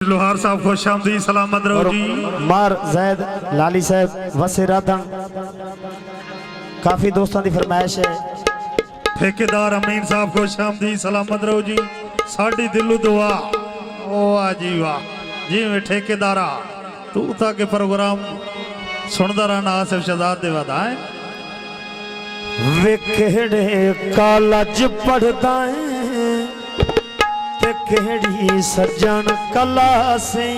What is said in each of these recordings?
लोहार साहब खुश आमदी सलामत रहो जी। मार जैद लाली साहब वसीराधन काफी दोस्तों की फरमाइश है। ठेकेदार अमीन साहब खुश आमदी सलामत रहो जी। साड़ी दिलू दुआ ओ जी वाह जी में ठेकेदारा तू था के प्रोग्राम सुनदा रहना आसिफ शहजाद दे वधाए वेखेड़े कॉलेज पढ़दा है ते केड़ी सजन कला से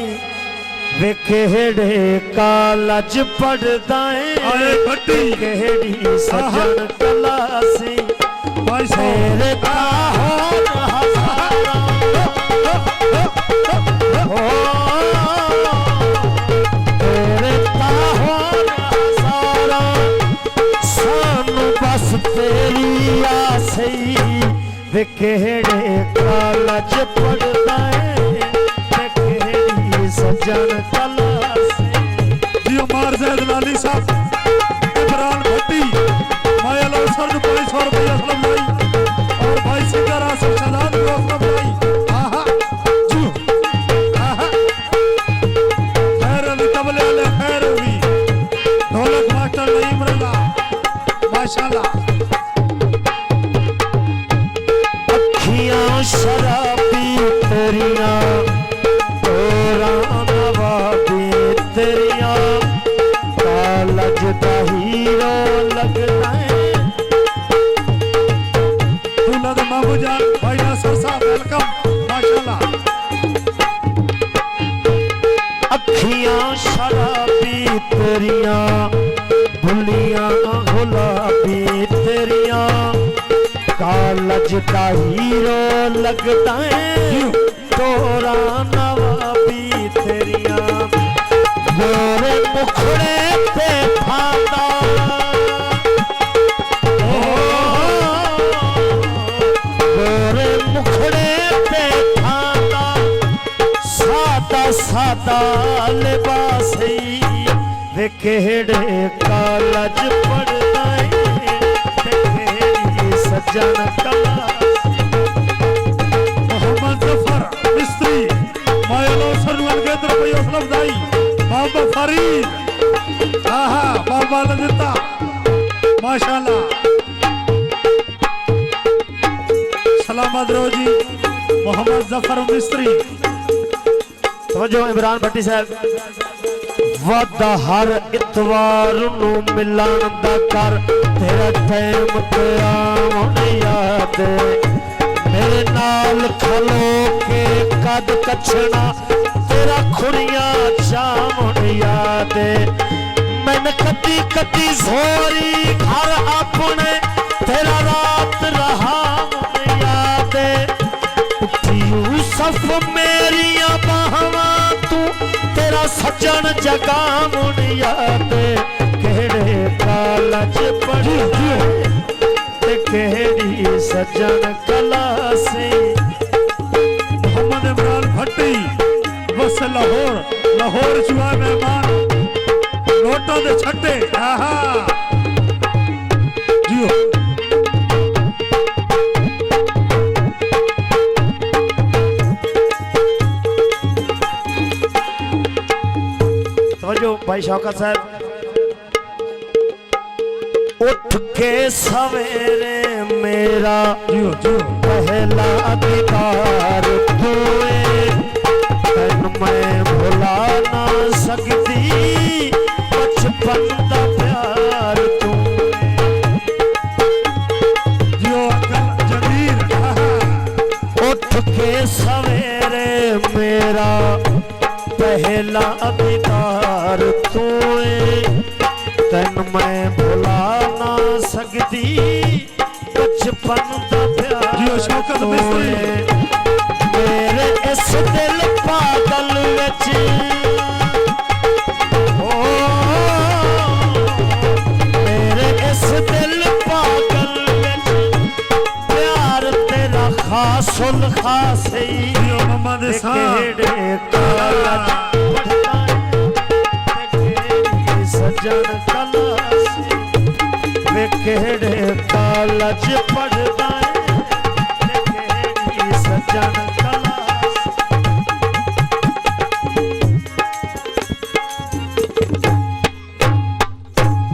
वेखेड़े कॉलेज पढ़दा है केड़ी सजन कला से तेरे ताहों हजारा तेरे ताहों हजारा सानू बस तेरी आसे वेखेड़े कॉलेज पढ़दा है केड़ी सजन कला से। जी मार जैद लाली साहब इमरान भट्टी माया लाल सर को 500 रुपया असलम भाई और भाई सिंगर आसिफ शहजाद को असलम भाई आहा जी आहा खैर अली तबले वाले खैर हुई ढोलक मास्टर नईम रजा माशाल्लाह। शराबी तेरिया नवाबी तेरिया कॉलेज का हीरो लगता है। दूल्हा दे मामू जान भाई नासर साहब वेलकम माशाल्लाह। अखियां शराबी तेरिया भुलियां गुलाबी तेरिया कॉलेज का हीरो लगता है। तोरा नवाबी तेरिया गोरे मुखड़े पे फाता गोरे मुखड़े पे फाता सादा सादा लिबास वेखेड़े कॉलेज पढ़दा है सजन कला। मोहम्मद जफर मिस्त्री मायलो सरवन के तरफ असलम दाई बाबा फरीद आहा बाबा ललिता माशाल्लाह सलामत रहो जी। मोहम्मद जफर मिस्त्री समझो इमरान भट्टी साहब वादा हर इतवार नू मिलन दा कर तेरा टाइम ते आवन याद मेरे नाल खलो के कद कछना तेरा खुड़ियां जावन याद मैंने कदी कदी जोरी घर अपने तेरा रात रहा याद उठी यूसुफ मेरिया बाहवा तू तेरा सजन जगा मुन याद केड़े कॉलेज पढ़दा ते केड़ी सजन कला से। मोहम्मद इमरान भट्टी बस लाहौर लाहौर जुआ मेहमान नोटों दे छट्टे आहा जियो समझो भाई शौकत साहब उठ के सवेरे मेरा जियो जियो पहला अधिकार तूए तन मैं भुला ना सकती बचपन दा प्यार तू जियो अंकल जमीर आहा उठ के सवेरे मेरा पहला अधिकार तूए तन मैं भुला ना सकती बचपन दा प्यार जियो शौकत मिस्त्री मेरे इस दिल पागल विच ओ मेरे इस दिल पागल विच प्यार तेरा खासुल खासे जियो मोहम्मद साहब कॉलेज पढ़दा है केड़ी सजन कला से वेखेड़े कॉलेज पढ़दा है केड़ी सजन कला।